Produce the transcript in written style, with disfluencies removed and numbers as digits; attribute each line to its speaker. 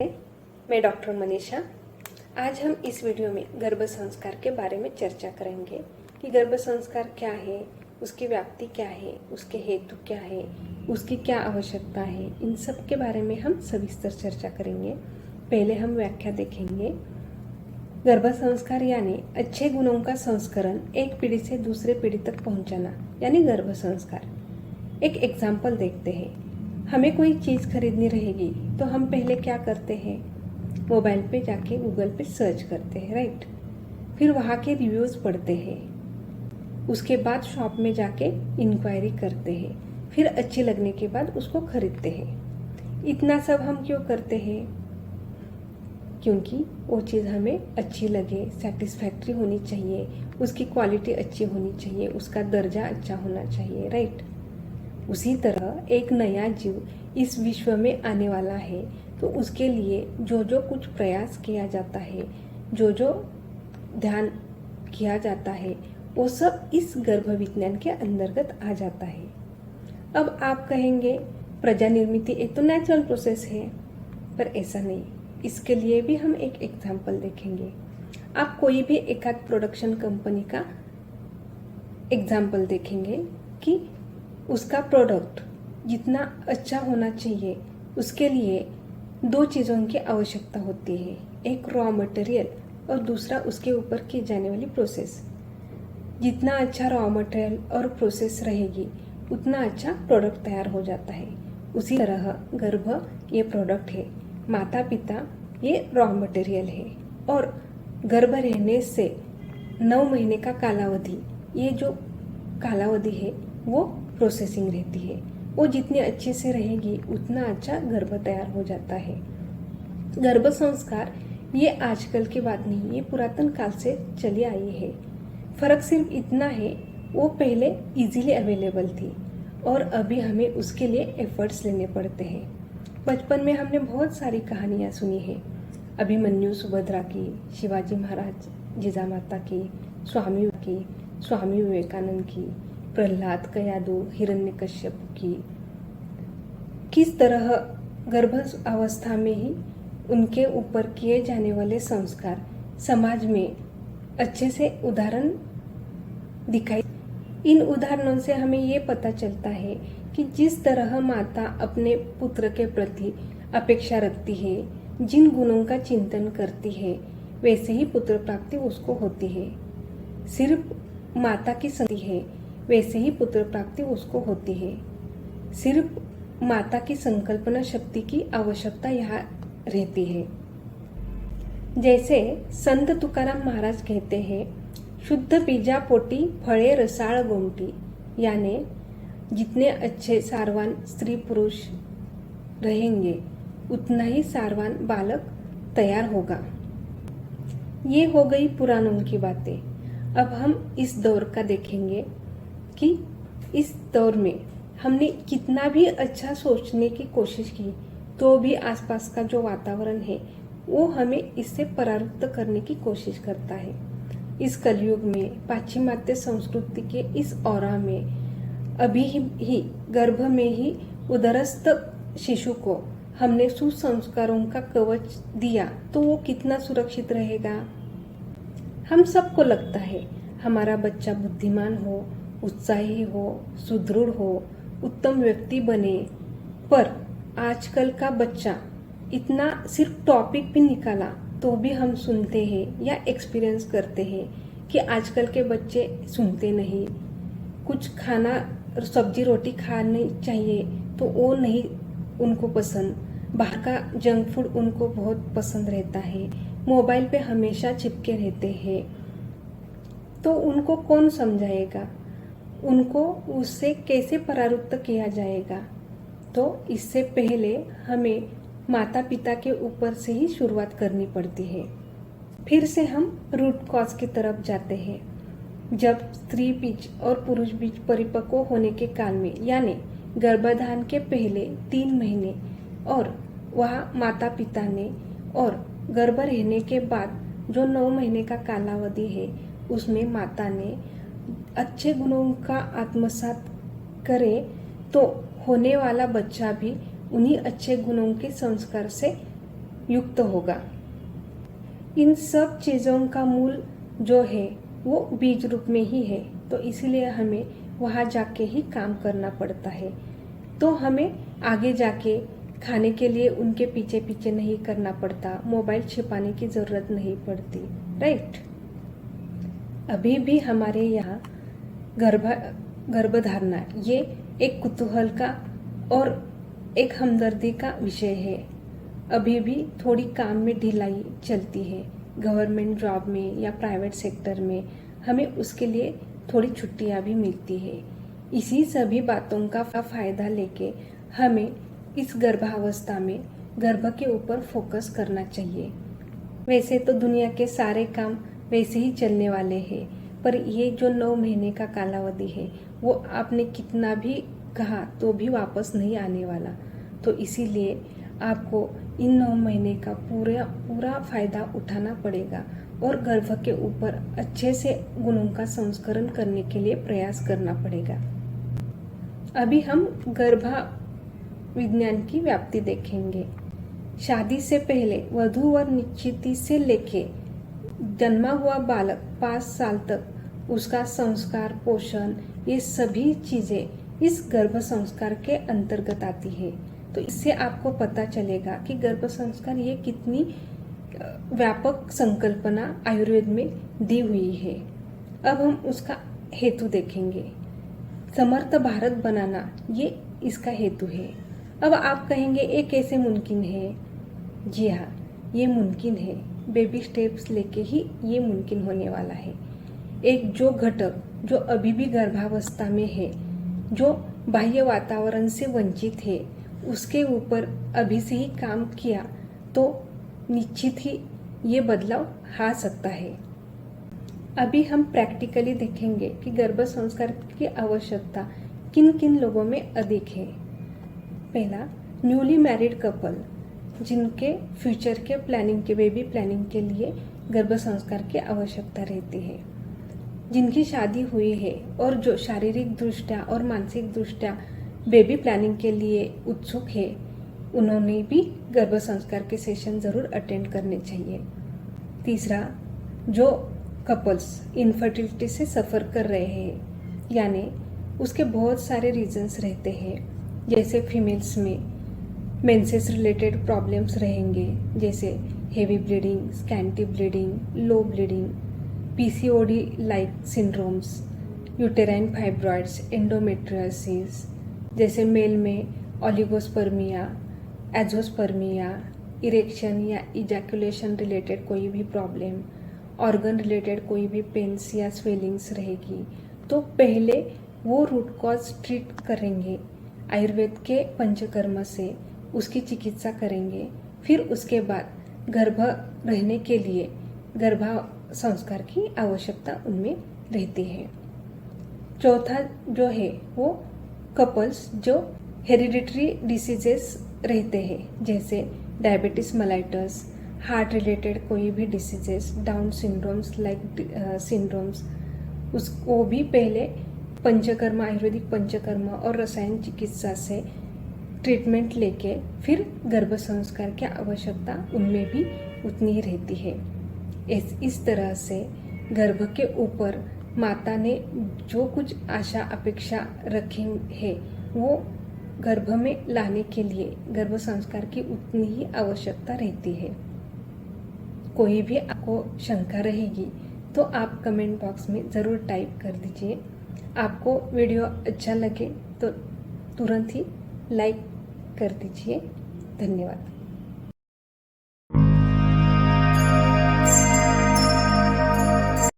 Speaker 1: मैं डॉक्टर मनीषा। आज हम इस वीडियो में गर्भ संस्कार के बारे में चर्चा करेंगे कि गर्भ संस्कार क्या है, उसकी व्याप्ति क्या है, उसके हेतु क्या है, उसकी क्या आवश्यकता है। इन सब के बारे में हम सविस्तर चर्चा करेंगे। पहले हम व्याख्या देखेंगे। गर्भ संस्कार यानी अच्छे गुणों का संस्करण एक पीढ़ी से दूसरे पीढ़ी तक पहुंचाना, यानी गर्भ संस्कार। एक एग्जाम्पल देखते हैं। हमें कोई चीज़ खरीदनी रहेगी तो हम पहले क्या करते हैं, मोबाइल पे जाके गूगल पे सर्च करते हैं, राइट। फिर वहाँ के रिव्यूज़ पढ़ते हैं। उसके बाद शॉप में जाके इंक्वायरी करते हैं। फिर अच्छी लगने के बाद उसको खरीदते हैं। इतना सब हम क्यों करते हैं? क्योंकि वो चीज़ हमें अच्छी लगे, सेटिस्फैक्ट्री होनी चाहिए, उसकी क्वालिटी अच्छी होनी चाहिए, उसका दर्जा अच्छा होना चाहिए, राइट। उसी तरह एक नया जीव इस विश्व में आने वाला है तो उसके लिए जो जो कुछ प्रयास किया जाता है, जो जो ध्यान किया जाता है, वो सब इस गर्भ विज्ञान के अंतर्गत आ जाता है। अब आप कहेंगे प्रजा निर्मिति एक तो नेचुरल प्रोसेस है, पर ऐसा नहीं। इसके लिए भी हम एक एग्जाम्पल देखेंगे। आप कोई भी एक आध प्रोडक्शन कंपनी का एग्जाम्पल देखेंगे कि उसका प्रोडक्ट जितना अच्छा होना चाहिए, उसके लिए दो चीज़ों की आवश्यकता होती है। एक रॉ मटेरियल और दूसरा उसके ऊपर की जाने वाली प्रोसेस। जितना अच्छा रॉ मटेरियल और प्रोसेस रहेगी उतना अच्छा प्रोडक्ट तैयार हो जाता है। उसी तरह गर्भ ये प्रोडक्ट है, माता पिता ये रॉ मटेरियल है, और गर्भ रहने से 9 महीने का कालावधि, ये जो कालावधि है वो प्रोसेसिंग रहती है। वो जितनी अच्छे से रहेगी उतना अच्छा गर्भ तैयार हो जाता है। गर्भ संस्कार ये आजकल की बात नहीं, ये पुरातन काल से चली आई है। फर्क सिर्फ इतना है, वो पहले इजीली अवेलेबल थी और अभी हमें उसके लिए एफर्ट्स लेने पड़ते हैं। बचपन में हमने बहुत सारी कहानियाँ सुनी है, अभिमन्यु सुभद्रा की, शिवाजी महाराज जिजामाता की, स्वामी विवेकानंद की, प्रहलाद कयादू, हिरण्यकश्यप की। किस तरह गर्भ अवस्था में ही उनके ऊपर किए जाने वाले संस्कार समाज में अच्छे से उदाहरण दिखाई। इन उदाहरणों से हमें ये पता चलता है कि जिस तरह माता अपने पुत्र के प्रति अपेक्षा रखती है, जिन गुणों का चिंतन करती है, वैसे ही पुत्र प्राप्ति उसको होती है। सिर्फ माता की संति है, वैसे ही पुत्र प्राप्ति उसको होती है। सिर्फ माता की संकल्पना शक्ति की आवश्यकता यहाँ रहती है। जैसे संत तुकाराम महाराज कहते हैं, शुद्ध बीजा पोटी फळे रसाळ गोमटी, यानी जितने अच्छे सारवान स्त्री पुरुष रहेंगे उतना ही सारवान बालक तैयार होगा। ये हो गई पुराणों की बातें। अब हम इस दौर का देखेंगे कि इस दौर में हमने कितना भी अच्छा सोचने की कोशिश की तो भी आसपास का जो वातावरण है वो हमें इससे परावृत्त करने की कोशिश करता है। इस कलयुग में पाश्चिमात्य संस्कृति के इस औरा में अभी ही गर्भ में ही उदरस्थ शिशु को हमने सुसंस्कारों का कवच दिया तो वो कितना सुरक्षित रहेगा। हम सबको लगता है हमारा बच्चा बुद्धिमान हो, उत्साही हो, सुदृढ़ हो, उत्तम व्यक्ति बने, पर आजकल का बच्चा इतना सिर्फ टॉपिक भी निकाला तो भी हम सुनते हैं या एक्सपीरियंस करते हैं कि आजकल के बच्चे सुनते नहीं। कुछ खाना सब्जी रोटी खानी चाहिए तो वो नहीं उनको पसंद, बाहर का जंक फूड उनको बहुत पसंद रहता है, मोबाइल पे हमेशा चिपके रहते हैं। तो उनको कौन समझाएगा, उनको उससे कैसे परावृत्त किया जाएगा? तो इससे पहले हमें माता पिता के ऊपर से ही शुरुआत करनी पड़ती है। फिर से हम रूट कॉज की तरफ जाते हैं। जब स्त्री बीज और पुरुष बीज परिपक्व होने के काल में, यानी गर्भाधान के पहले 3 महीने और वह माता पिता ने, और गर्भ रहने के बाद जो 9 महीने का कालावधि है उसमें माता ने अच्छे गुणों का आत्मसात करे तो होने वाला बच्चा भी उन्हीं अच्छे गुणों के संस्कार से युक्त होगा। इन सब चीज़ों का मूल जो है वो बीज रूप में ही है, तो इसीलिए हमें वहाँ जाके ही काम करना पड़ता है। तो हमें आगे जाके खाने के लिए उनके पीछे पीछे नहीं करना पड़ता, मोबाइल छिपाने की ज़रूरत नहीं पड़ती, राइट। अभी भी हमारे यहाँ गर्भधारणा ये एक कुतूहल का और एक हमदर्दी का विषय है। अभी भी थोड़ी काम में ढिलाई चलती है। गवर्नमेंट जॉब में या प्राइवेट सेक्टर में हमें उसके लिए थोड़ी छुट्टियां भी मिलती है। इसी सभी बातों का फायदा लेके हमें इस गर्भावस्था में गर्भ के ऊपर फोकस करना चाहिए। वैसे तो दुनिया के सारे काम वैसे ही चलने वाले हैं, पर ये जो 9 महीने का कालावधि है वो आपने कितना भी कहा तो भी वापस नहीं आने वाला। तो इसीलिए आपको इन 9 महीने का पूरा फायदा उठाना पड़ेगा और गर्भ के ऊपर अच्छे से गुणों का संस्करण करने के लिए प्रयास करना पड़ेगा। अभी हम गर्भ विज्ञान की व्याप्ति देखेंगे। शादी से पहले वधू वर निश्चिति से लेके जन्मा हुआ बालक 5 साल तक उसका संस्कार, पोषण, ये सभी चीजें इस गर्भ संस्कार के अंतर्गत आती है। तो इससे आपको पता चलेगा कि गर्भ संस्कार ये कितनी व्यापक संकल्पना आयुर्वेद में दी हुई है। अब हम उसका हेतु देखेंगे। समर्थ भारत बनाना ये इसका हेतु है। अब आप कहेंगे ये कैसे मुमकिन है? जी हाँ, ये मुमकिन है। बेबी स्टेप्स लेके ही ये मुमकिन होने वाला है। एक जो घटक जो अभी भी गर्भावस्था में है, जो बाह्य वातावरण से वंचित है, उसके ऊपर अभी से ही काम किया तो निश्चित ही ये बदलाव आ सकता है। अभी हम प्रैक्टिकली देखेंगे कि गर्भ संस्कार की आवश्यकता किन किन लोगों में अधिक है। पहला, न्यूली मैरिड कपल, जिनके फ्यूचर के प्लानिंग के बेबी प्लानिंग के लिए गर्भ संस्कार की आवश्यकता रहती है। जिनकी शादी हुई है और जो शारीरिक दृष्टया और मानसिक दृष्टया बेबी प्लानिंग के लिए उत्सुक है, उन्होंने भी गर्भ संस्कार के सेशन जरूर अटेंड करने चाहिए। तीसरा, जो कपल्स इनफर्टिलिटी से सफ़र कर रहे हैं, यानी उसके बहुत सारे रीजंस रहते हैं, जैसे फीमेल्स में मेंसेस रिलेटेड प्रॉब्लम्स रहेंगे, जैसे heavy bleeding, scanty bleeding, low bleeding, PCOD like syndromes, uterine fibroids, endometriosis, जैसे मेल में ओलिगोस्पर्मिया, एजोस्पर्मिया, इरेक्शन या इजैकुलेशन रिलेटेड कोई भी प्रॉब्लम, ऑर्गन रिलेटेड कोई भी पेन्स या स्वेलिंग्स रहेगी, तो पहले वो रूट कॉज ट्रीट करेंगे आयुर्वेद के पंचकर्म से, उसकी चिकित्सा करेंगे। फिर उसके बाद गर्भ रहने के लिए गर्भ संस्कार की आवश्यकता उनमें रहती है। चौथा जो है वो कपल्स जो हेरिडिटरी डिसीजेस रहते हैं, जैसे डायबिटीज मेलाइटस, हार्ट रिलेटेड कोई भी diseases, down syndromes like syndromes, उसको भी पहले पंचकर्म, आयुर्वेदिक पंचकर्म और रसायन चिकित्सा से ट्रीटमेंट लेके फिर गर्भ संस्कार की आवश्यकता उनमें भी उतनी ही रहती है। इस तरह से गर्भ के ऊपर माता ने जो कुछ आशा अपेक्षा रखी है वो गर्भ में लाने के लिए गर्भ संस्कार की उतनी ही आवश्यकता रहती है। कोई भी आपको शंका रहेगी तो आप कमेंट बॉक्स में ज़रूर टाइप कर दीजिए। आपको वीडियो अच्छा लगे तो तुरंत ही लाइक कर दीजिए। धन्यवाद।